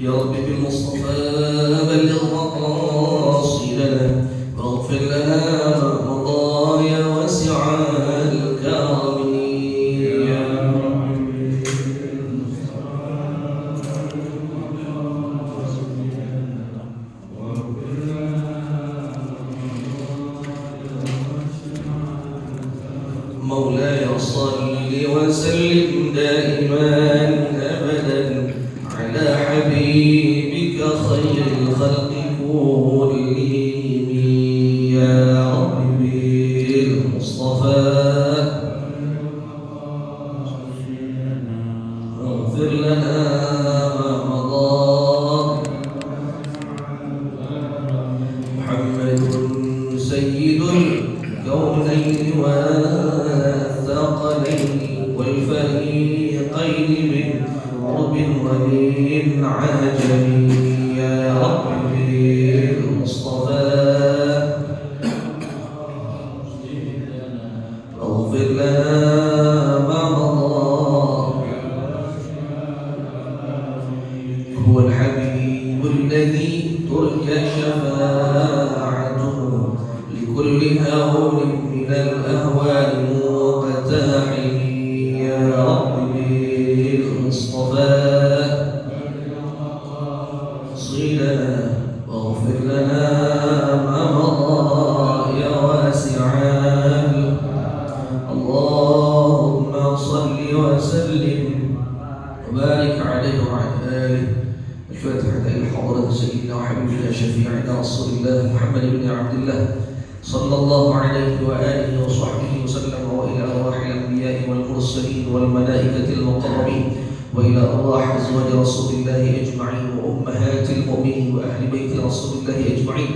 يا رب بالمصطفى بلغ مقاصدنا واغفر لنا ما مضى يا واسع الكرم يا مولاي صل وسلم دائما ابدا على حبيبك خير الخلق كلهم يا رب بالمصطفى اغفر لنا ما مضى محمد سيد الكونين والثقلين والفريقين من قرب ومن عجم يا رب بالمصطفى اغفر لنا ما مضى هو الحبيب الذي ترجى شفاعته لكل هول من الأهوال مقتحم يا رب بالمصطفى صلنا واغفر لنا ما مضى يا واسع اللهم صل وسلم وبارك عليه وعلى آله. الفاتحة إلى حضرة سيدنا وحبيبنا شفيعنا رسول الله محمد بن عبد الله صلى الله عليه وآله وصحبه وسلم، وإلى أرواح الأنبياء والمرسلين والملائكة المقربين، وإلى أرواح أزواج رسول الله أجمعين وأمهات المؤمنين وأهل بيت رسول الله أجمعين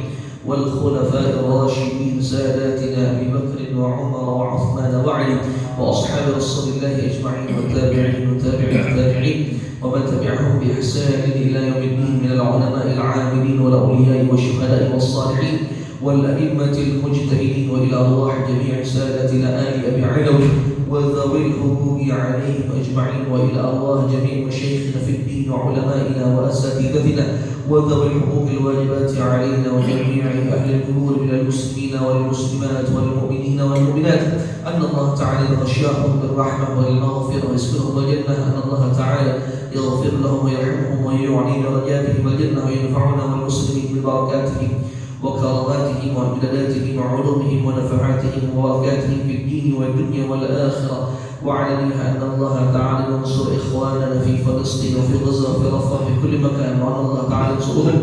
والخلفاء الراشدين ساداتنا أبي بكر وعمر وعثمان وعلي وأصحاب رسول الله أجمعين والتابعين وتابع التابعين ومن تبعهم بإحسان إلى يوم الدين من العلماء العاملين والأولياء والشهداء والصالحين والأئمة المجتهدين، وإلى أرواح جميع سادتنا آل أبي علوي وذوي الحقوق عليهم أجمعين، وإلى أرواح جميع مشايخنا في الدين وعلمائنا وأساتذتنا وذوي الحقوق الواجبات علينا وجميع أهل القبور من المسلمين والمسلمات والمؤمنين والمؤمنات أن الله تعالى يغشاهم بالرحمة والمغفرة ويسكنهم الجنة، أن الله تعالى يغفر لهم ويرحمهم ويعلي درجاتهم الجنة وينفعنا والمسلمين ببركاتهم وكراماتهم وامتداداتهم وعلومهم ونفحاتهم وبركاتهم في الدين والدنيا والآخرة، وعليها أن الله تعالى ينصر إخواننا في فلسطين وفي غزة وفي رفح في كل مكان، وأن الله تعالى ينصرهم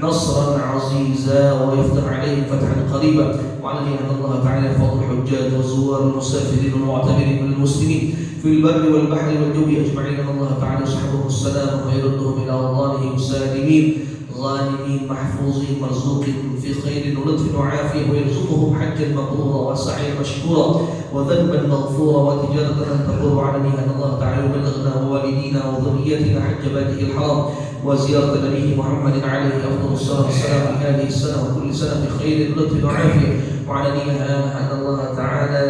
نصرا عزيزا ويفتح عليهم فتحا قريبا، وعليها أن الله تعالى يحفظ الحجاج والزوار والمسافرين والمعتمرين من المسلمين في البر والبحر والجو أجمعين، أن الله تعالى يصحبهم السلام ويردهم إلى أوطانهم سالمين غانمين محفوظين مرزوقين في خير ولطف وعافية، ويرزقهم حجا مبرورا وسعيا مشكورا وذنبا مغفورا وتجارة لن تبور، عليها أن الله تعالى يبلغنا ووالدينا وذريتنا حج بيته الحرام وزيارة نبيه محمد عليه أفضل الصلاة والسلام في هذه السنة وكل سنة في خير ولطف وعافية، وعليها أن الله تعالى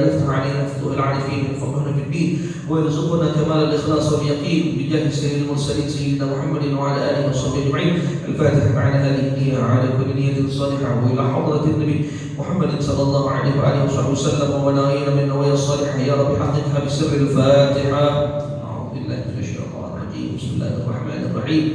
يفتح علينا فتوح العارفين ويفقهنا في الدين ويرزقنا كمال الإخلاص واليقين بجاه سيد المرسلين سيدنا محمد وعلى آله وصحبه أجمعين. الفاتحة على هذه النية على كل نية صالحة، وإلى حضرة النبي محمد صلى الله عليه وآله وصحبه وسلم ومنايين من نوايا الصالحة يا رب حققها بسر الفاتحة. أعوذ بالله من الشيطان الرجيم. بسم الله الرحمن الرحيم.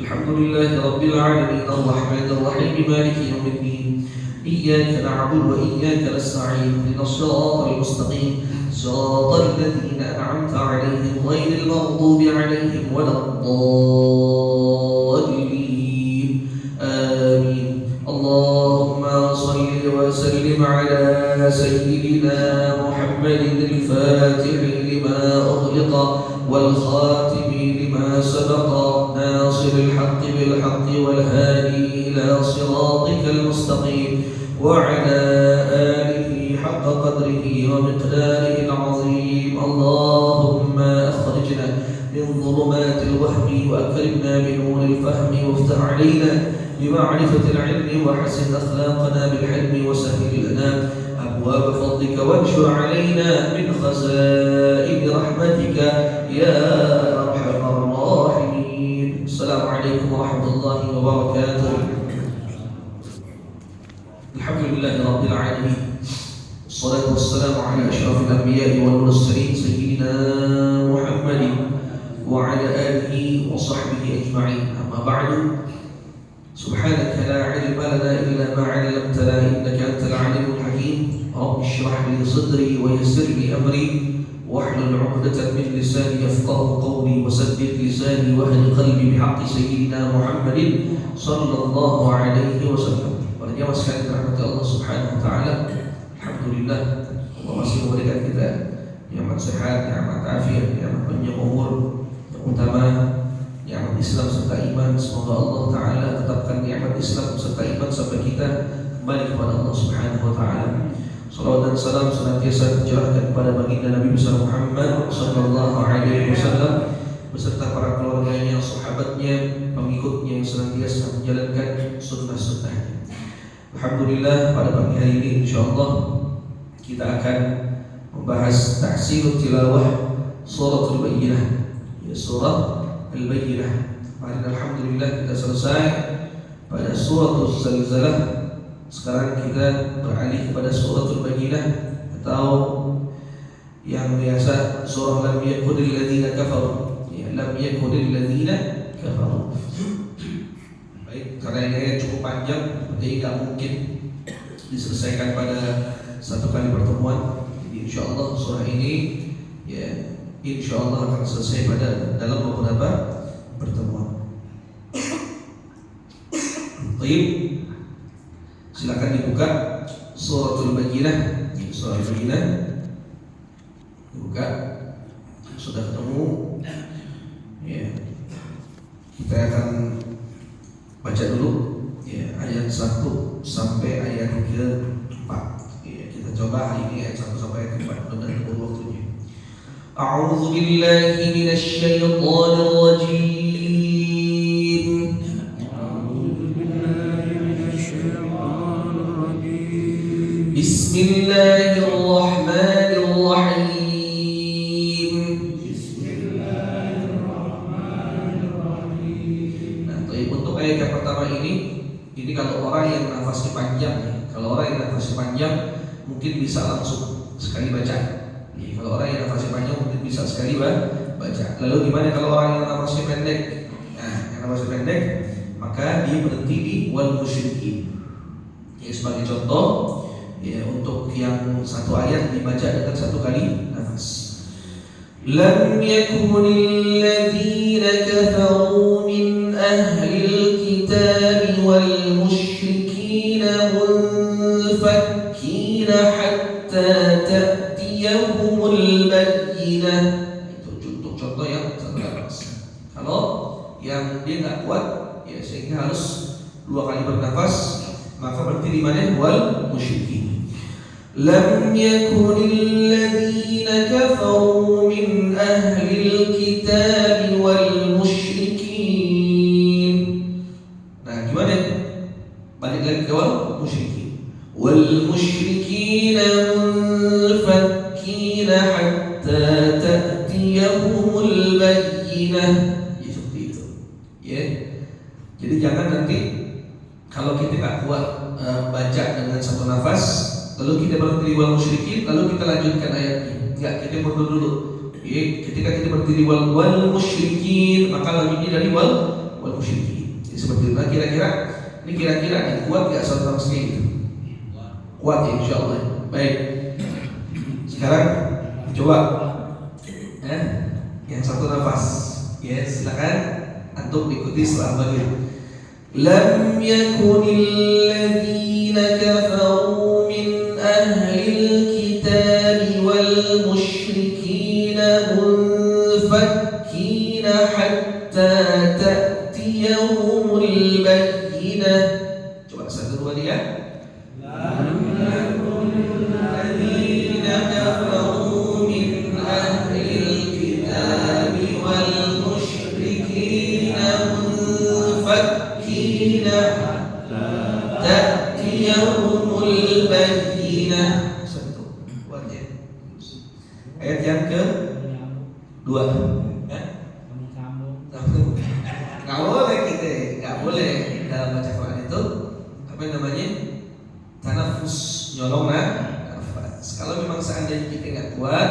الحمد لله رب العالمين الرحمن الرحيم مالك يوم الدين، إياك نعبد وإياك نستعين، اهدنا الصراط المستقيم صراط الذين أنعمت عليهم غير المغضوب عليهم ولا الضالين آمين. اللهم صل وسلم على سيدنا محمد الفاتح لما أغلق والخاتم لما سبق ناصر الحق بالحق والهادي إلى صراطك المستقيم وعلى آله حق قدره ومقداره العظيم. اللهم أخرجنا من ظلمات الوهم وأكرمنا بنور الفهم وافتح علينا بمعرفة العلم وحسن أخلاقنا بالحلم وسهل لنا أبواب فضلك وانشر علينا من خزائن رحمتك يا أرحم الراحمين. وبركاته. الحمد لله رب العالمين، والصلاة والسلام على أشرف الأنبياء والمرسلين سيدنا محمد وعلى آله وصحبه أجمعين. أما بعد، سبحانك لا علم لنا إلا ما علمتنا إنك أنت العليم الحكيم. رب اشرح لي صدري ويسر لي أمري واحلل عقدة من لساني يفقهوا قولي وسدد لساني واهد قلبي بحق سيدنا محمد صلى الله عليه وسلم. Para jamaah sekalian dirahmati Allah Subhanahu wa taala, alhamdulillah Allah masih memberikan kita nikmat sehat, nikmat afiat, nikmat panjang umur, yang utama nikmat Islam serta iman. Semoga Allah taala tetapkan nikmat Islam serta iman sampai kita kembali kepada Allah Subhanahu wa taala. Salawat dan salam senantiasa tercurahkan kepada baginda Nabi besar Muhammad sallallahu alaihi wasallam beserta para keluarganya, sahabatnya, pengikutnya yang senantiasa menjalankan sunnah-sunnahnya. Alhamdulillah, pada pagi hari ini insyaallah kita akan membahas tahsinut tilawah suratul Bayyinah, ya surah Al-Bayyinah. Kemarin alhamdulillah kita selesai pada suratul Zalzalah. Sekarang kita beralih kepada suratul Bayyinah atau yang biasa surah lam yakunil ladzina kafaru. Ya, lam yakunil ladzina kafaru. Baik, karena ini cukup panjang, jadi tidak mungkin diselesaikan pada satu kali pertemuan. Jadi insyaallah surah ini ya insyaallah akan selesai pada dalam beberapa pertemuan. Baik, silakan dibuka suratul Bayyinah. Surah Al-Bayyinah dibuka. Sudah ketemu ya, kita akan baca dulu ya ayat 1 sampai ayat ke-4 ya. Kita coba hari ini ayat 1 sampai ayat ke-4 dengan waktunya. A'udzu billahi minasy syaithanir rajim. Bismillahirrahmanirrahim. Nah, untuk ayat yang pertama ini kalau orang yang nafasnya panjang ya. Kalau orang yang nafasnya panjang mungkin bisa langsung sekali baca. Ya, kalau orang yang nafasnya panjang mungkin bisa sekali baca. Lalu gimana kalau orang yang nafasnya pendek? Nah, yang nafasnya pendek maka dia berhenti di wal musyrikin. Ya, sebagai contoh ya, untuk yang satu ayat dibaca dengan satu kali nafas. Lam yakunil ladzina kafaru min ahlil kitab wal musyrikin munfakkina hatta ta'tiyahumul bayyinah. Itu contoh yang satu nafas. Kalau yang dia nggak kuat ya sehingga harus dua kali bernafas, maka berarti di mana wal musyrikin. Lam yakunil ladzina kafaru min ahlil kitab wal musyrikin. Nah, gimana? Balik lagi ke wal musyrikin. Wal musyrikin munfakkina hatta ta'tiyahumul bayyinah. Ya, seperti itu. Ya. Jadi jangan nanti kalau kita tak kuat baca dengan satu nafas, lalu kita berhenti di wal musyrikin, lalu kita lanjutkan ayatnya. Enggak, kita mundur dulu. Ketika kita berhenti di wal musyrikin, maka lanjutnya dari wal musyrikin. Jadi seperti itu. Nah, kira-kira kuat enggak satu nafasnya itu? Kuat ya, insyaallah. Baik. Sekarang coba yang satu nafas. Ya, silakan antum ikuti setelah bagian. Lam yakunil ladzina kafaru min ahlil kitab wal musyrikin munfakkina hatta ta'tiyahumul bayyinah. Coba satu dua tiga. Lam yakunil ladzina kafaru min ahlil kitab wal musyrikin munfakkina ta'tiyahumul bayyinah. Ayat yang ke-2. Nggak boleh kita, nggak boleh. dalam baca Quran itu apa namanya? Tanafus, nyolong nafas. Kalau memang seandainya kita nggak kuat,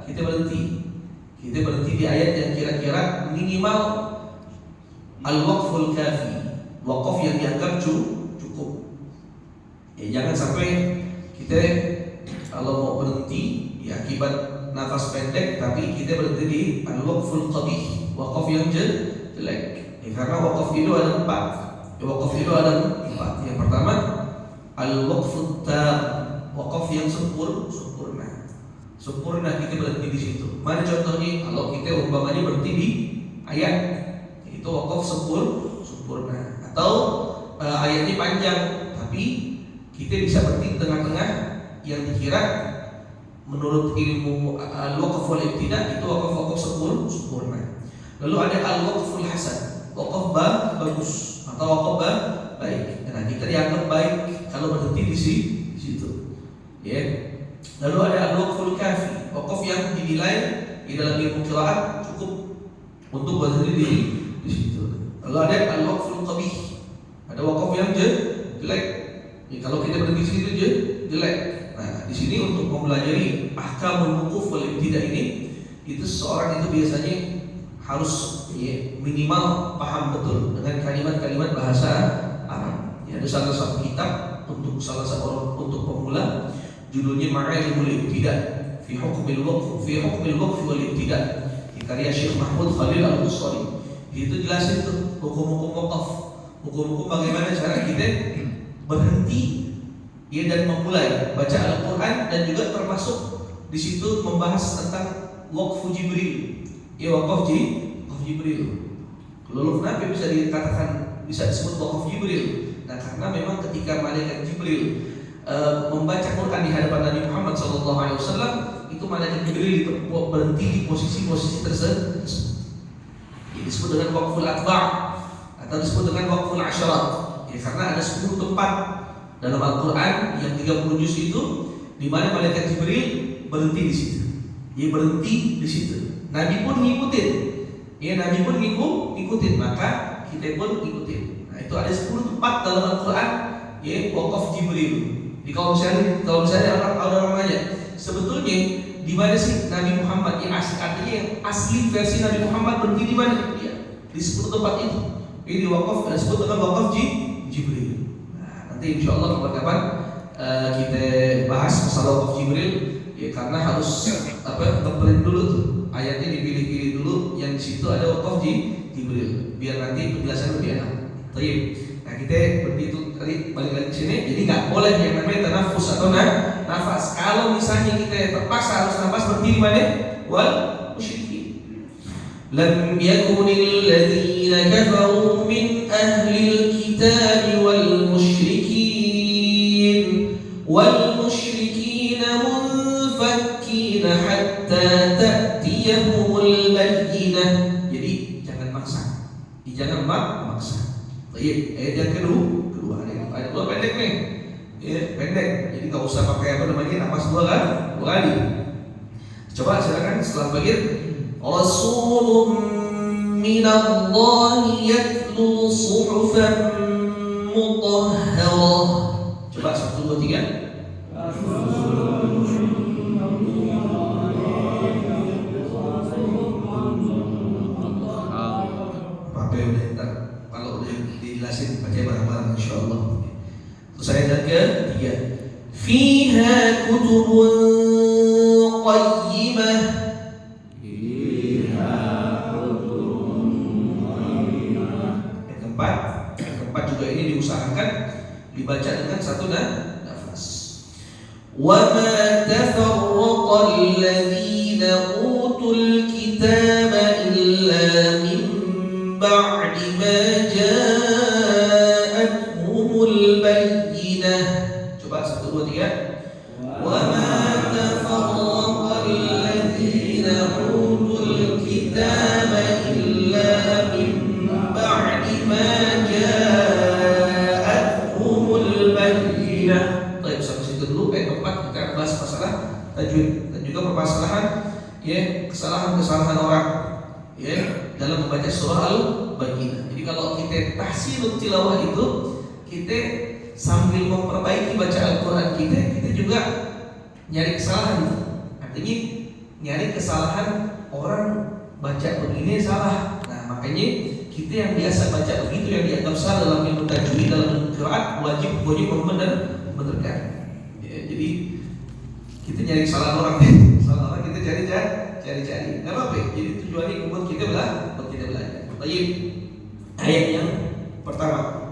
kita berhenti. Kita berhenti di ayat yang kira-kira minimal al-waqful kafi, waqaf yang dianggap cukup. Ya jangan sampai kita kalau mau berhenti ya akibat nafas pendek, tapi kita berhenti di al-waqful qabih, waqaf yang jelek. Ya, karena waqaf itu ada 4. Waqaf itu ada 4. Yang pertama al-waqfut tam, waqaf yang sempurna. Sempurna kita berhenti di situ. Mana contohnya? Kalau kita umpamanya berhenti di ayat, itu waqaf sempurna. Atau ayatnya panjang, tapi kita bisa berhenti di tengah-tengah yang dikira menurut ilmu al-waqf wal ibtida itu waqaf sempurna. Lalu ada al-waqful hasan, waqaf bagus atau waqaf baik. Nah, kita dianggap baik kalau berhenti di situ. Ya. Lalu ada al-waqful kafi, waqaf yang dinilai di dalam ilmu qiraat cukup untuk berhenti di situ. Lalu ada al-waqful qabih, ada waqaf yang jelek. Ya, kalau kita berhenti di situ jelek. Nah, di sini untuk mempelajari ahkamul wuquf wal ibtida ini, itu seorang itu biasanya harus ya, minimal paham betul dengan kalimat-kalimat bahasa Arab. Ya, ada salah satu kitab untuk untuk pemula, judulnya Ma'alimul Ibtida fi Hukmil Waqf wal Ibtida, karya Syekh Mahmud Khalil Al-Qusari. Itu jelasin tuh hukum-hukum waqaf, hukum-hukum bagaimana cara kita berhenti ya dan memulai baca Al-Quran, dan juga termasuk di situ membahas tentang waqfu Jibril. Ya, waqaf Jibril. Lalu kenapa bisa dikatakan bisa disebut waqaf Jibril? Nah, karena memang ketika malaikat Jibril membaca Quran di hadapan Nabi Muhammad SAW, itu malaikat Jibril berhenti di posisi-posisi tersebut. Ini disebut dengan waqful atba' atau disebut dengan waqful asyarat. Ya, karena ada 10 tempat dalam Al-Quran yang 30 juz itu di mana malaikat Jibril berhenti di situ. Dia berhenti di situ. Nabi pun ngikutin. Ya, Nabi pun ngikutin, maka kita pun ngikutin. Nah, itu ada 10 tempat dalam Al-Quran ya waqaf Jibril. Jadi kalau misalnya orang nanya, sebetulnya di mana sih Nabi Muhammad yang artinya yang asli versi Nabi Muhammad berhenti di mana? Ya, di 10 tempat itu. Ini waqaf disebut dengan waqaf Jibril. Nanti insya Allah kapan-kapan kita bahas masalah waqaf Jibril ya, karena harus ngeprint dulu tuh ayatnya, dipilih-pilih dulu yang di situ ada waqaf Jibril biar nanti penjelasan lebih enak. Baik. Nah, kita begitu tadi balik lagi ke sini, jadi nggak boleh yang namanya tanafus atau nafas. Kalau misalnya kita terpaksa harus nafas berhenti di mana? Wal musyrikin. Lam yakunil ladzina kafaru min ahlil kitab wal والمشركين منفكين حتى تأتيهم البينة. Jadi jangan maksa. Jangan maksa. Baik, ayat yang kedua ayat kedua pendek nih. Ya, pendek. Jadi enggak usah pakai apa namanya nafas dua kali. Coba silakan setelah bagian Rasulun minallahi yatlu suhufan mutahharah. Coba 1, 2, 3. Pakai udah kalau udah dijelasin baca bareng-bareng insyaallah. Terus ayat ke-3. Fiha kutubun qayyimah. Yang keempat juga ini diusahakan dibaca dengan satu nafas. Wa ma tafarraqa alladhina utul kitaba illa min ba'di ma ja'atuhumul bayyinah. Coba 1, 2, 3. Wa ma tafarraqa alladhina utul kitaba illa min ba'di ma Baik, sampai situ dulu. Keempat kita bahas masalah tajwid dan juga permasalahan ya kesalahan-kesalahan orang ya dalam membaca surah Al-Bayyinah. Jadi kalau kita kita tahsinut tilawah itu kita sambil memperbaiki bacaan Al-Quran kita juga nyari kesalahan. Artinya nyari kesalahan orang baca begini salah. Nah makanya kita yang biasa baca begitu yang dianggap salah dalam ilmu tajwid, dalam ilmu qiraat wajib membenarkan. Ya, jadi kita nyari kesalahan orang, kesalahan orang kita cari. Nggak apa-apa. Jadi tujuannya buat kita belajar. Baik, ayat yang pertama.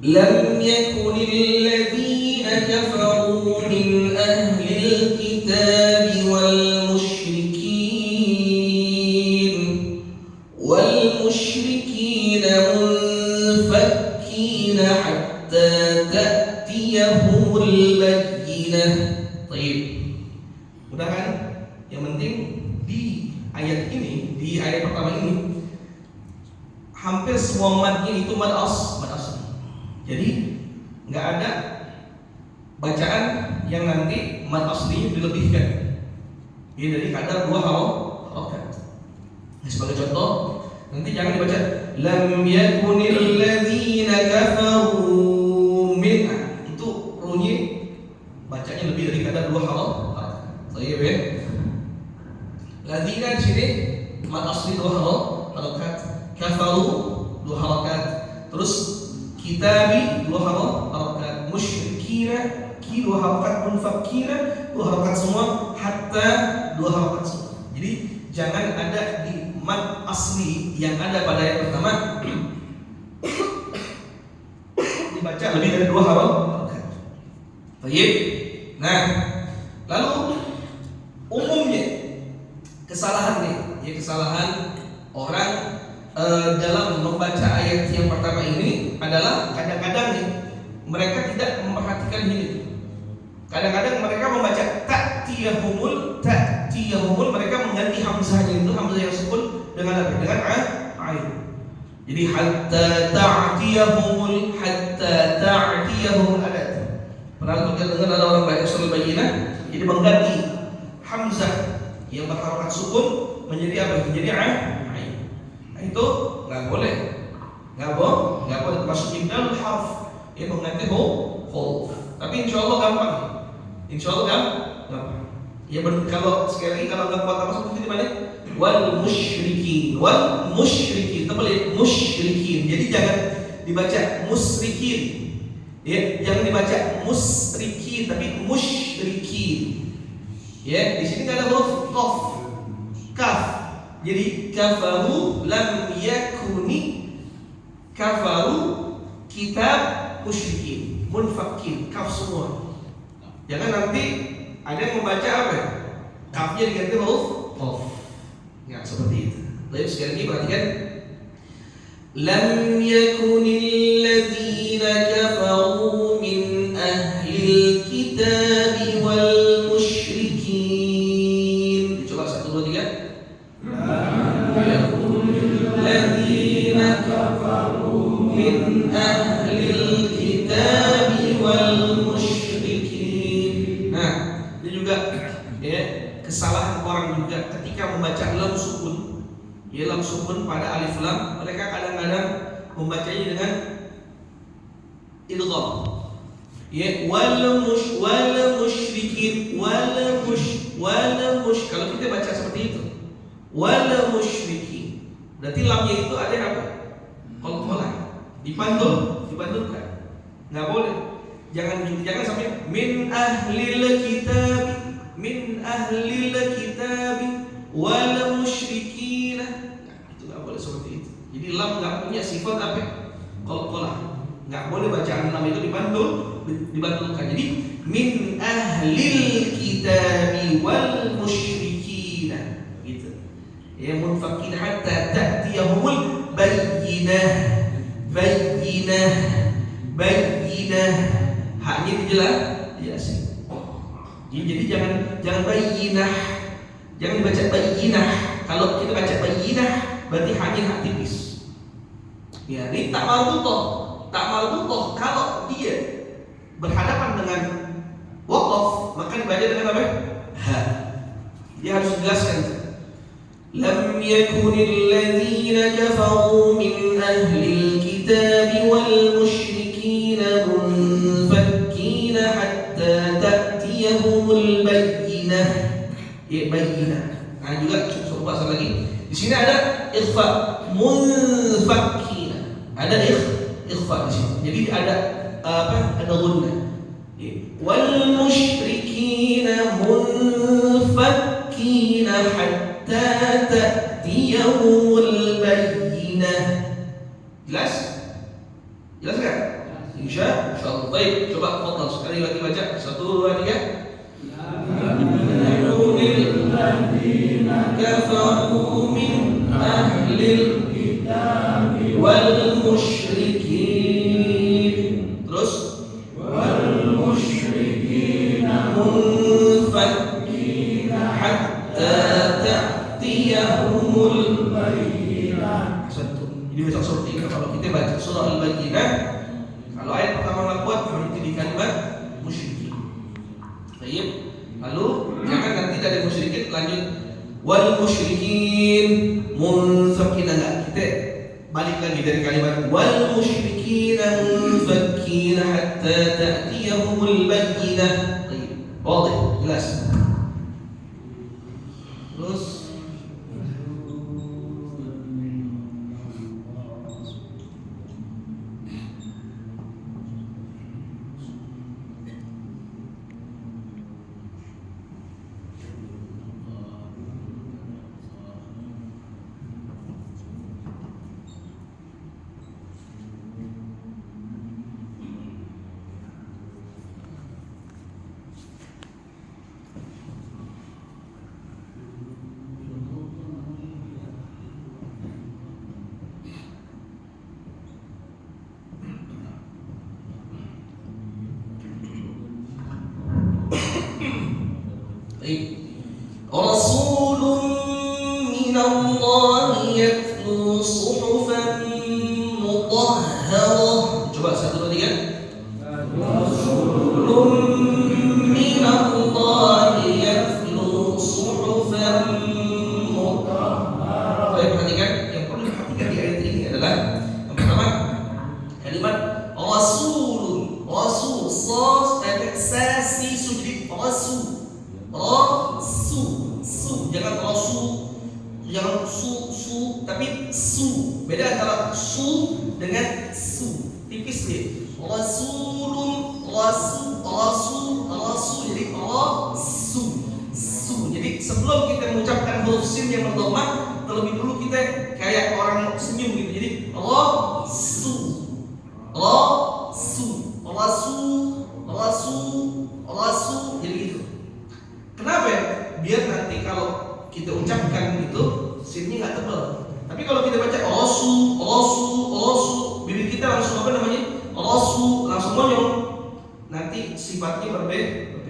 لم يكن الذين كفروا من أهل الكتاب والمشركين منفكين حتى تأتيهم البينة. طيب. Udah kan? Yang penting di ayat ini, di ayat pertama ini hampir semua madnya itu mad asli. Jadi nggak ada bacaan yang nanti mad aslinya dilebihkan. Ini dari kadar 2 harokat. Sebagai contoh, nanti jangan dibaca lam yakunil ladzina kafaru min. Itu runyi bacanya lebih dari kadar 2 harokat. Baik ya. Ladzina di sini mad asli 2 harokat, kafaru 2 harokat. Terus kitabi 2 harokat, musyrikina 2 harokat, munfakina 2 harokat semua, hatta 2 harokat semua. Jadi jangan ada di mad asli yang ada pada ayat pertama dibaca lebih dari 2 harokat. Baik. Nah, lalu umumnya kesalahan orang dalam membaca ayat yang pertama ini adalah kadang-kadang nih mereka tidak memperhatikan ini. Kadang-kadang mereka membaca ta'tiyahumul, mereka mengganti hamzahnya itu, hamzah yang sukun dengan apa? Dengan ain. Jadi hatta ta'tiyahumul adat. Pernah kita dengar ada orang baca surah Al-Bayyinah, jadi mengganti hamzah yang berharokat sukun menjadi apa? Menjadi ain. Itu nggak boleh termasuk ibdal harf yang mengganti huruf. Tapi insya Allah gampang. Ya kalau sekali lagi kalau nggak kuat apa seperti mana? Wal musyrikin. Terbalik musyrikin. Jadi jangan dibaca musrikin. Ya, jangan dibaca musrikin tapi musyrikin. Ya, di sini nggak ada huruf qaf, kaf. Jadi kafaru lam yakuni kafaru kitab musyrikin, munfakin, kaf semua. Jangan nanti ada yang membaca apa? Kafnya diganti huruf qaf. Ya, seperti itu. Lalu sekarang ini perhatikan. Lam yakunil ladzina kafaru min ahlil kitab wal musyrikin. Coba 1, 2, 3. Lam yakunil ladzina kafaru min ahlil kitab wal musyrikin. Nah, ini juga ya kesalahan orang juga ketika membaca lam sukun. Ya, lam sukun pada alif lam, mereka kadang-kadang membacanya dengan idgham. Ya, wal musyrikin, kalau kita baca seperti itu, wal musyrikin. Berarti lamnya itu ada apa? Qalqalah. Dipantulkan. Enggak boleh. Jangan sampai min ahlil kitab wal musyrikin. Itu nggak boleh seperti itu. Jadi lam nggak punya sifat apa? Qalqalah. Nggak boleh bacaan lam itu dibantulkan. Jadi min ahlil kitab wal musyrikin. Gitu. Ya, munfakin hatta ta'tiyahumul bayyinah. Haknya dijelasin. Jadi jangan bayyinah. Jangan dibaca bayyinah. Kalau kita baca bayyinah berarti hanya hak tipis. Ya, ini tak marbutoh. Kalau dia berhadapan dengan waqaf, maka dibaca dengan apa? Ha. Dia harus jelaskan. Lam yakunil ladzina kafaru min ahlil kitab wal musyrikin munfakkina hatta ta'tiyahumul bayyinah. Ya, bayyinah. Nah, juga coba bahasa lagi. Di sini ada ikhfa, munfakkina. Ada ikhfa di sini. Jadi ada apa? Ada gunnah. Wal musyrikina munfakkina hatta ta'tiyahumul bayyinah. Jelas? Jelas kan? Insyaallah. Baik, coba fadhal sekali lagi baca. 1, 2, 3. kafaru min ahlil kitab wal musyrikin. Terus wal musyrikin munfakkina hatta ta'tiyahumul bayyinah. Jadi besok surat 3 kalau kita baca surah Al-Bayyinah, kalau ayat pertama nggak kuat berarti di kalimat musyrikin. Baik. Lalu jangan nanti dari musyrikin lanjut wal musyrikin munfakkina, enggak, kita balik lagi dari kalimat wal musyrikin munfakkina hatta ta'tiyahumul bayyinah. Baik. Wadah, jelas. Terus Rasulun minallahi yatlu suhufan mutahharah. Coba 1, 2, 3. Rasulun minallahi yatlu suhufan mutahharah. Baik, perhatikan. Yang perlu diperhatikan di ayat ini adalah yang pertama kalimat Rasulun. Rasul sasi sujud rasul. Jangan jangan tapi su. Beda antara su dengan su. Tipis nih. Rasulun, rasul, jadi Jadi sebelum kita mengucapkan huruf sin yang berdhamma, terlebih dulu kita kayak orang senyum gitu. Jadi rasul, jadi gitu. Kenapa ya? Biar nanti kalau kita ucapkan itu sinnya nggak tebal. Tapi kalau kita baca rasul, bibir kita langsung apa namanya? Rasul, langsung monyong. Nanti sifatnya berbeda.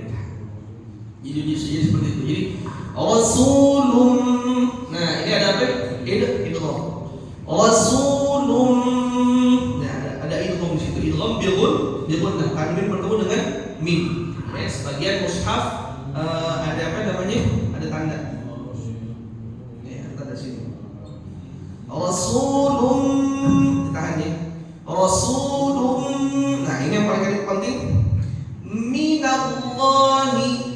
Jadi seperti itu. Jadi rasulun. Nah, ini ada apa? Idgham. Rasulun. Nah, ada idgham di situ. Idgham bilghun. Nah, tanwin bertemu dengan mim. Ya, sebagian mushaf ada apa namanya? Ada tanda. Ya, tanda sini. Rasulun. Ditahan ya. Rasulun. Nah, ini yang paling penting. Minallahi.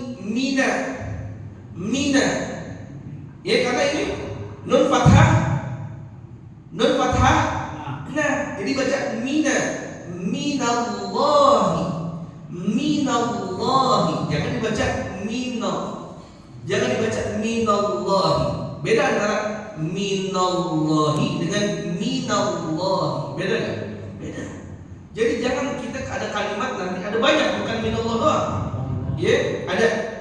Mina. Ya, karena ini nun fathah. Nah, jadi baca mina. Minallahi. Jangan dibaca mina. Jangan dibaca minallahi. Beda antara minallahi dengan minallahi. Beda enggak? Beda. Jadi jangan kita ada kalimat nanti ada banyak bukan minallah doang. Ya, ada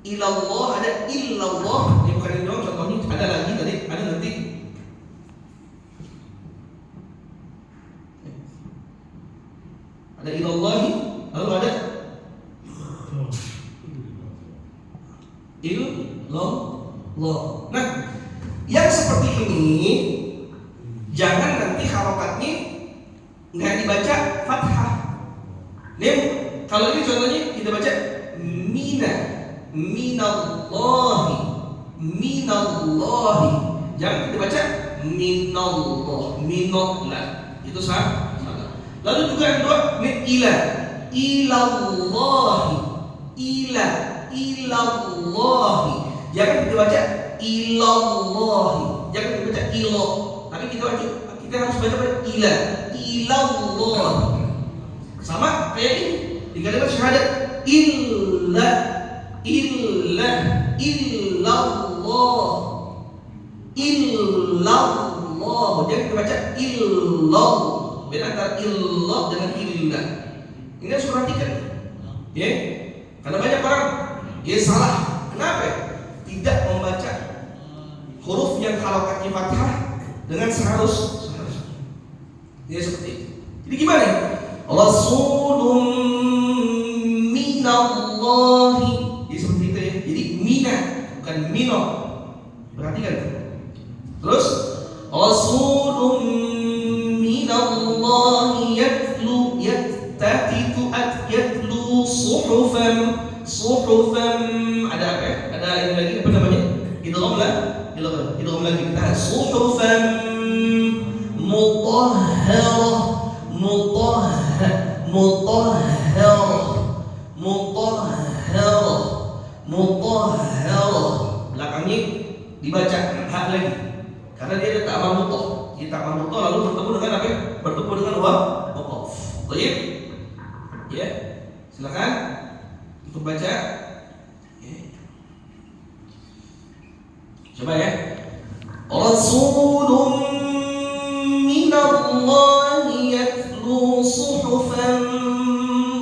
ilallah, ada illallah. Ini bukan ini doang contohnya, ada lagi tadi, ada nanti. Ada ilallahi, lalu ada illallah. Nah, yang seperti ini jangan nanti harokatnya nggak dibaca fathah. Nih, kalau ini contohnya kita baca minallahi. Jangan kita baca minallah. Itu salah. Lalu juga yang kedua ilallahi. Jangan kita baca ilallahi. Jangan kita baca ilah. Tapi kita harus baca ilallah. Sama kayak ini di kalimat syahadat illallah. Jangan kita baca illallah. Beda antara illallah dengan illallah. Ini harus perhatikan. Ya. Karena banyak orang salah. Kenapa? Tidak membaca huruf yang harokatnya fathah dengan seharusnya. Ya seperti itu. Jadi gimana? Rasulun minallahi. Jadi seperti itu ya. Jadi mina bukan mino. Perhatikan. Terus Rasulun minallahi yatlu suhufan. Ada apa ya? Ada ini lagi apa namanya? Idgham lagi. Kita suhufan mutahharah. Belakangnya dibaca hak lagi karena dia ada tak marbutoh. Jadi tak marbutoh lalu bertemu dengan apa? Bertemu dengan waqaf. Baik. Ya. Silakan untuk baca. Coba ya. Rasulun minallahi yatlu suhufan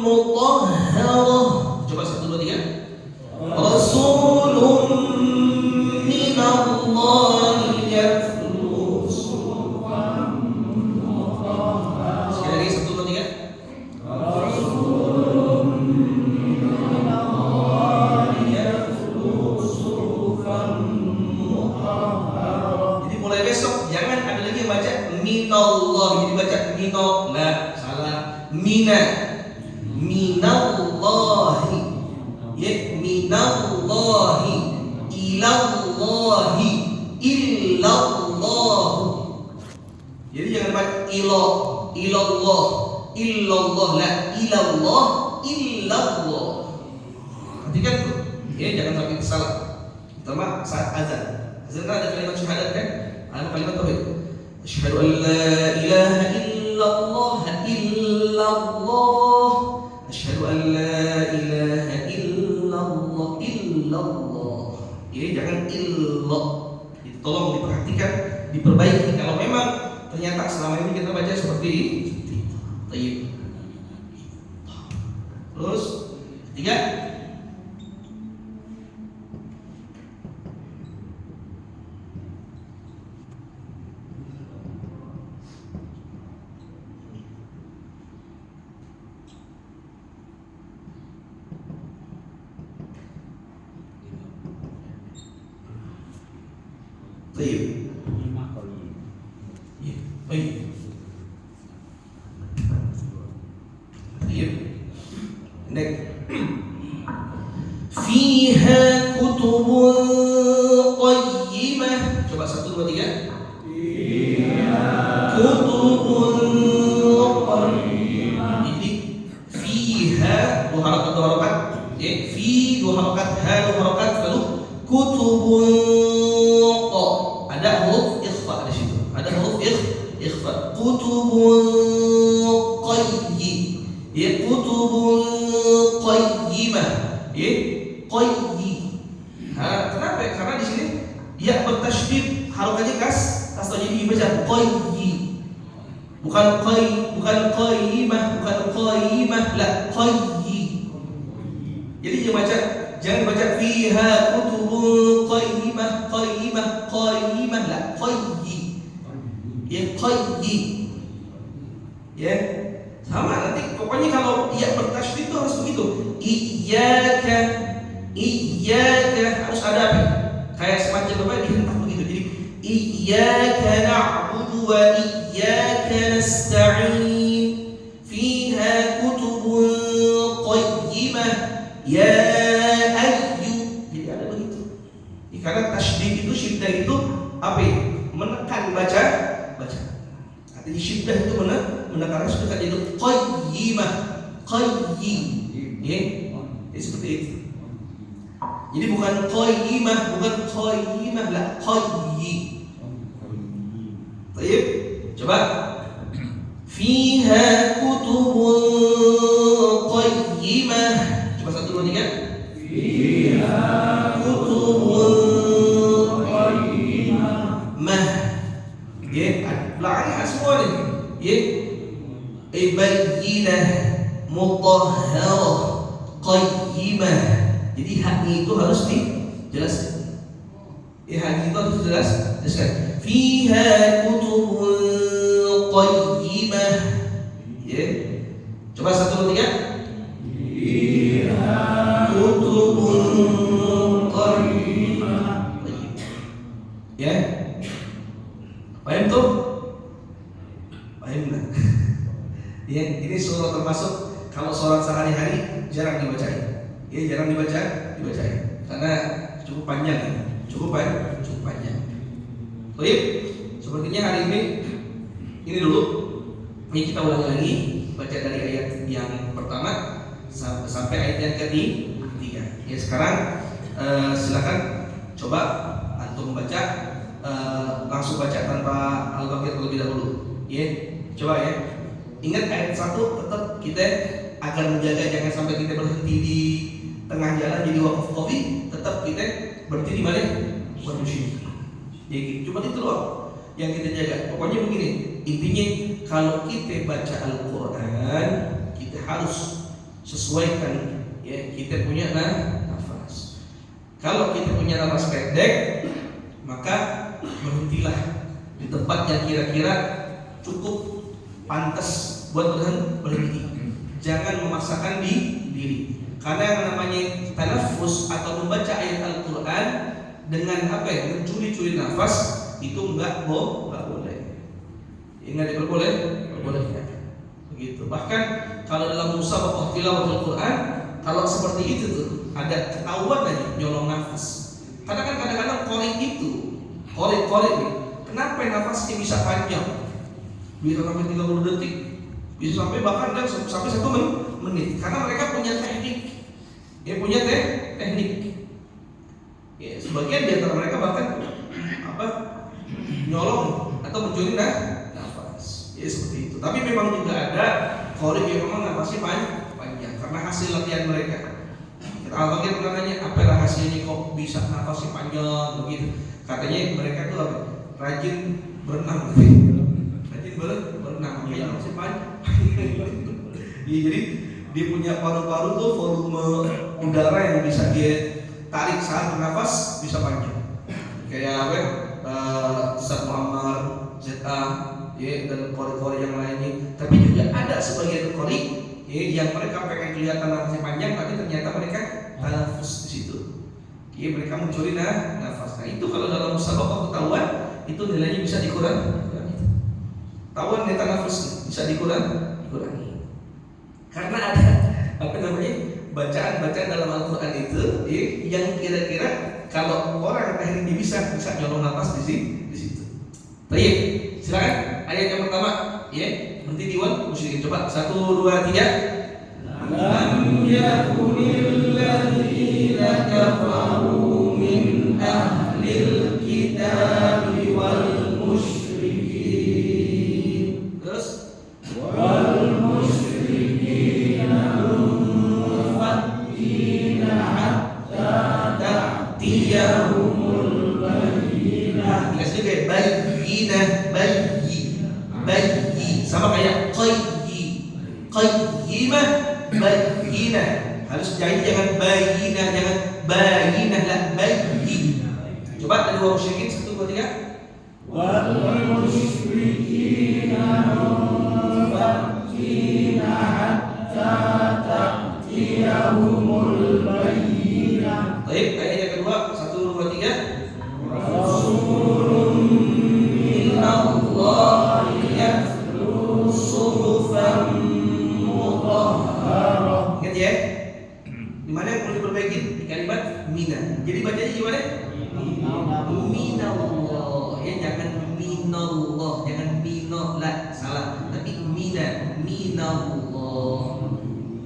mutahharah. Coba 1 2 3. Rasulun minallahi yatlu suhufan mutahharah. Sekali lagi 1 2 3. Rasulun minallahi yatlu suhufan mutahharah. Jadi mulai besok jangan ada lagi yang baca minallah, jadi baca mino, la salah. Minallahi, ya minallahi, ilallahi, illallah. Jadi jangan baca illallah, la ilallah, illallah. Perhatikan tuh, ya jangan sampai salah. Terutama saat azan. Azan kan ada kalimat syahadat kan, ada kalimat tauhid. Asyhadu an la ilaha illallah illallah. Asyhadu an la ilaha illallah. Ini jangan illallah. Itu tolong diperhatikan, diperbaiki kalau memang ternyata selama ini kita baca seperti itu. Baik. Terus ketiga, baik. Baik. Baik. Next. Fiha kutubun qayyimah. Coba 1, 2, 3. Fiha kutubun qayyimah. Jadi fiha dua harakat. Ya, fi dua harakat, ha dua harakat, lalu kutubun qa. Ada huruf ikhfa di situ. Ada huruf ikhfa. Kutubun qayyim. Ya, kutubun qayyimah. Ya, qayyim. Kenapa? Karena di sini ya bertasydid, harokatnya kas jadi dibaca qayyim. Bukan qayyimah, la qayyim. Jadi jangan baca fiha kutubun qayyimah, la qayyim. Ya qayyim. Ya. Sama nanti pokoknya kalau iya bertasydid itu harus begitu. Iyyaka harus ada apa? Kayak semacam apa dihentak begitu. Jadi iyyaka na'budu wa iyyaka nasta'in. Fiha kutubun qayyimah ya ayyu. Jadi ada begitu. Karena tasydid itu, syiddah itu apa? Menekan baca. Artinya syiddah itu menekan sudah itu qayyimah. Ya. Jadi seperti itu. Jadi bukan qayyimah, la qayyim. Baik. Coba. Fiha kutubun qayyimah. Coba 1, 2, 3. Fiha kutubun qayyimah. Ya, belakangnya semua nih. Ya. Bayyinah, mutahharah, qayyimah. Jadi haknya itu harus dijelaskan. Haknya itu harus dijelaskan. Fiha kutubun qayyimah. Ya. Coba 1, 2, 3. Fiha kutubun qayyimah. Ya. Paham tuh? Paham enggak? Ya, ini surah termasuk kalau sholat sehari-hari jarang dibacain. Ya, jarang dibacain karena cukup panjang. Baik, sepertinya hari ini dulu. Ini kita ulangi lagi, baca dari ayat yang pertama sampai ayat yang ketiga. Ya, sekarang silakan coba antum baca, langsung baca tanpa al-baqiyah terlebih dahulu. Ya, coba ya. Ingat ayat 1 tetap kita agar menjaga jangan sampai kita berhenti di tengah jalan jadi waqaf qawi, tetap kita berhenti di mana? Bermusyrik. Jadi cuma itu loh yang kita jaga. Pokoknya begini, intinya kalau kita baca Al-Qur'an, kita harus sesuaikan ya kita punya nafas. Kalau kita punya nafas pendek, maka berhentilah di tempat yang kira-kira cukup pantas buat berhenti. Jangan memaksakan diri. Karena yang namanya tanaffus atau membaca ayat Al-Qur'an dengan apa ya? Mencuri-curi nafas itu enggak boleh. Enggak diperbolehkan. Begitu. Bahkan kalau dalam musabaqah tilawatul Qur'an, kalau seperti itu tuh ada ketahuan aja nyolong nafas. Karena kan kadang-kadang korek nih. Kenapa nafasnya bisa panjang? Bisa sampai 30 detik. Bisa sampai bahkan sampai 1 menit. Karena mereka punya teknik. Teknik. Ya, sebagian di antara mereka bahkan nyolong atau mencuri nafas. Ya seperti itu. Tapi memang juga ada qori yang memang nafasnya panjang karena hasil latihan mereka. Kita Al-Fakir pernah nanya, apa rahasianya kok bisa nafasnya panjang begitu? Katanya mereka tuh apa? Rajin berenang, rajin berenang, makanya nafasnya panjang. Ya, jadi dia punya paru-paru tuh volume udara yang bisa dia tarik saat bernafas bisa panjang. Kayak apa? Ustaz Muhammad, ZA, ya, dan kori-kori yang lainnya. Tapi juga ada sebagian kori ya, yang mereka pengen kelihatan nafasnya panjang, tapi ternyata mereka tanafus di situ. Ya, mereka mencuri nafas. Nah itu kalau dalam musabaqah ketahuan, itu nilainya bisa dikurangi. Tahuan nih tanafus bisa dikurangi. Karena ada apa namanya bacaan-bacaan dalam Al-Quran itu ya, yang kira-kira kalau orang teknik bisa nyolong nafas di situ. Baik, silakan ayat yang pertama ya, nanti diwan musyrikin. Coba 1, 2, 3. Lam yakunil ladzina kafaru min ahlil kitabi wal musyrikin. Terus Wal musyrikina munfakkina hatta ta'tiyahumul bayyinah. dikasih juga bayyinah, bayyi sama kayak qayyimah, bayyinah. Harus jadi jangan bayyinah, jangan bayyinah lah, bayyi. Coba dari dua musyrikin 1, 2, 3. Wal musyrikina munfakkina hatta ta'tiyahumul bayyinah. Baik, ayat yang kedua 1, 2, 3. Rasulun minallahi yatlu suhufan mutahharah. Ingat ya, di mana yang perlu diperbaiki di kalimat mina. Jadi bacanya gimana? Minallah, ya jangan minallah, jangan minola, salah. Tapi minallah.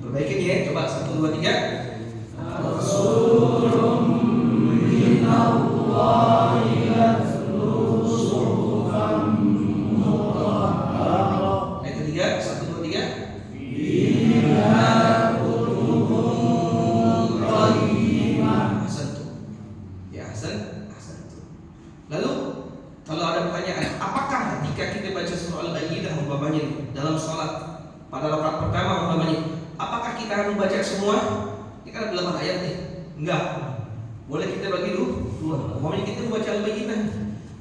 Perbaikin ya, coba 1, 2, 3. Rasulun minallahi yatlu suhufan mutahharah. Ayat ketiga 1, 2, 3. Fiha kutubun qayyimah. Ahsantum. Ya ahsantum. Lalu kalau ada pertanyaan, apakah jika kita baca surah Al-Bayyinah umpamanya dalam sholat pada rakaat pertama umpamanya, apakah kita harus baca semua? Ini kan ada 8 ayat nih. Enggak. Boleh kita bagi dua. Umpamanya kita membaca Al-Bayyinah.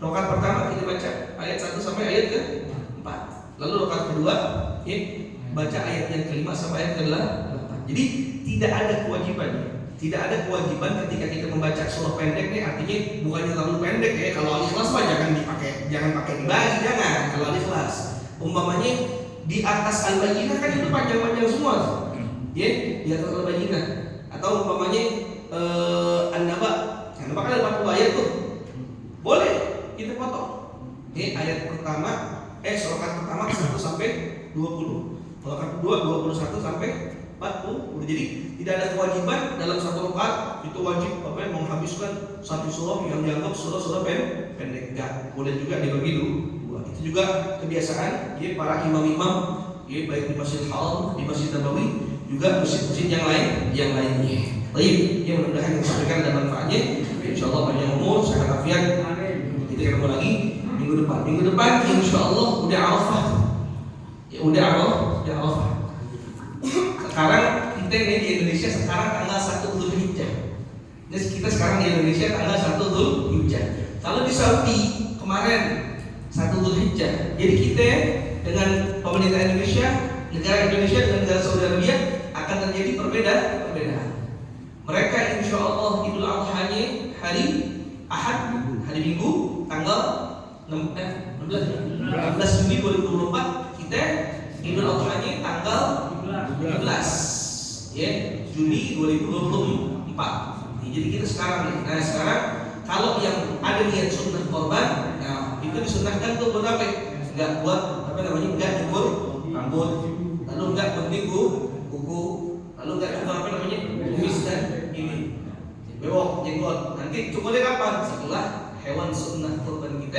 Rakaat pertama kita baca ayat 1 sampai ayat ke-4. Lalu rakaat kedua ya, baca ayat yang kelima sampai ayat ke-8. Jadi tidak ada kewajiban. Tidak ada kewajiban ketika kita membaca surah pendek nih, artinya bukannya terlalu pendek ya. Kalau Al-Ikhlas mah jangan pakai dibagi, jangan. Kalau Al-Ikhlas umpamanya di atas Al-Bayyinah kan itu panjang-panjang semua. Ya, di atas Al-Bayyinah. Atau umpamanya An-Naba kan ada 40 ayat tuh. Boleh kita potong. Ini ayat pertama rakaat pertama 1 sampai 20. Rakaat kedua 21 sampai 40. Jadi tidak ada kewajiban dalam satu rakaat itu wajib menghabiskan satu surah yang dianggap surah pendek. Enggak, boleh juga dibagi dua. Itu juga kebiasaan ya para imam-imam ya, baik di Masjidil Haram, di Masjid Nabawi, juga masjid-masjid yang lainnya. Baik, ya mudah-mudahan yang disampaikan ada manfaatnya. Insyaallah panjang umur, sehat afiat. Kita ketemu lagi minggu depan. Minggu depan insyaallah udah Arafah. Ya udah Arafah. Sekarang kita ini di Indonesia sekarang tanggal 1 Dzulhijjah. Jadi kita sekarang di Indonesia tanggal 1 Dzulhijjah. Kalau di Saudi kemarin 1 Dzulhijjah. Jadi kita dengan pemerintah Indonesia, negara Indonesia dengan negara Saudi Arabia akan terjadi perbedaan. Mereka insya Allah Idul Adha-nya hari Ahad, hari Minggu, tanggal 16 Juni 2024. Kita Idul Adha-nya tanggal 17 ya, Juni 2024. Jadi kita sekarang nih. Nah sekarang kalau yang ada niat sunnah korban, nah itu disunnahkan tuh berapa? Enggak buat enggak nyukur rambut, lalu enggak gunting kuku, lalu enggak juga kumis dan ini bewok jenggot. Nanti cukurnya kapan? Setelah hewan sunnah korban kita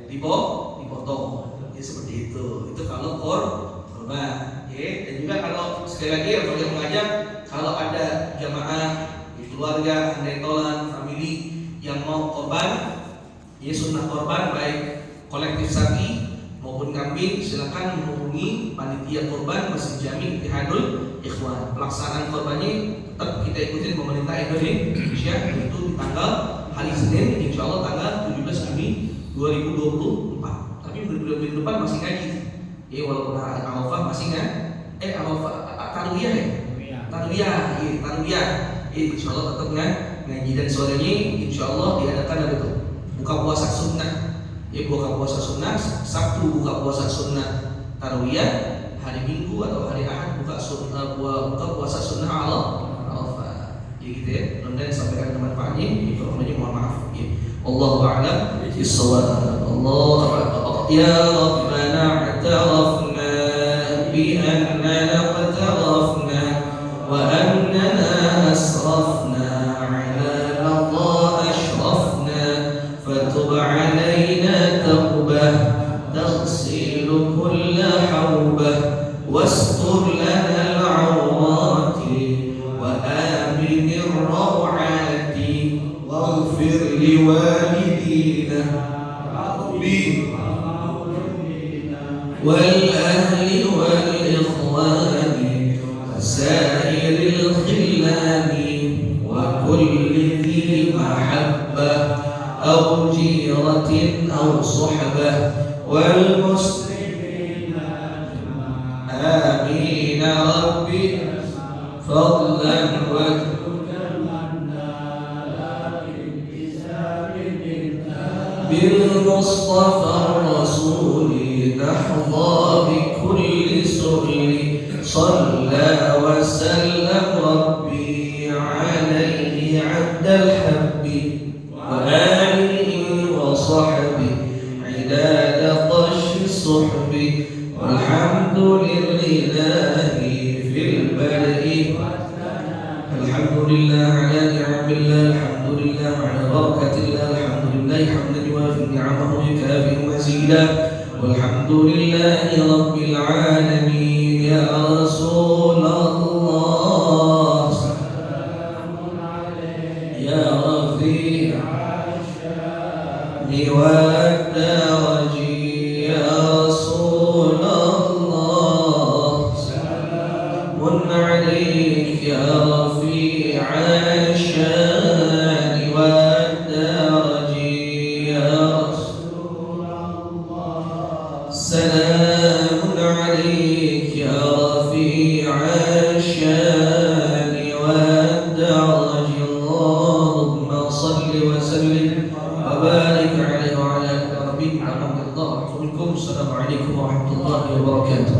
dibawa potong. Ya seperti itu. Itu kalau korban. Ya. Dan juga kalau sekali lagi yang beliau mengajak, kalau ada jamaah di keluarga, handetolan, family yang mau korban, ya sunnah korban baik kolektif sapi maupun kambing, silakan menghubungi panitia korban Masjid Jami Ittihadul Ikhwan. Pelaksanaan korbannya tetap kita ikutin pemerintah Indonesia, yaitu di tanggal hari Senin, insya Allah tanggal 17 Juni 2024. Tapi minggu depan masih ngaji. Ya walaupun hari Arafah masih Arafah Tarwiyah ya. Tarwiyah. Insya Allah tetap ngaji, dan sorenya insya Allah diadakan apa itu? Buka puasa sunnah. Ya buka puasa sunnah, Sabtu buka puasa sunnah Tarwiyah, hari Minggu atau hari Ahad buka puasa sunnah Arafah. Ya gitu ya. Mudah-mudahan sampaikan manfaatnya. Informasinya mohon maaf. Ya. Allahu a'lam bishawab. Allah ya Rabbana i'tarafna bi annana qatarafna wa annana asrafna ala Allah ashrafna fatub alaina tawbah taghsilu kulla hawbah wastur lana al-awrati wa amin ar-rawati waghfir liwalidina والأهل والإخوان وسائر الخلان وكل ذي محبة أو جيرة أو صحبة والمسلمين آمين ربي فضلا وجودا بالمصطفى الرسول نحظى بكل سؤل صلى وسلم ربي عليه عبد الحب وآله وصحبه عداد طش الصحب والحمد لله في البدء الحمد لله على نعم الله الحمد لله على بركة الله الحمد لله حمدا يوافي نعمه يكافئ مزيدا والحمد لله رب العالمين يا رسول الله يا رفيع الشان والدرج يا رسول الله سلام عليك يا رفيع الشان والدرج يا رسول الله سلام عليك يا رفيع الشان والدرج اللهم صل وسلم وبارك عليه وعلى آله وصحبه على السلام عليكم ورحمة الله وبركاته.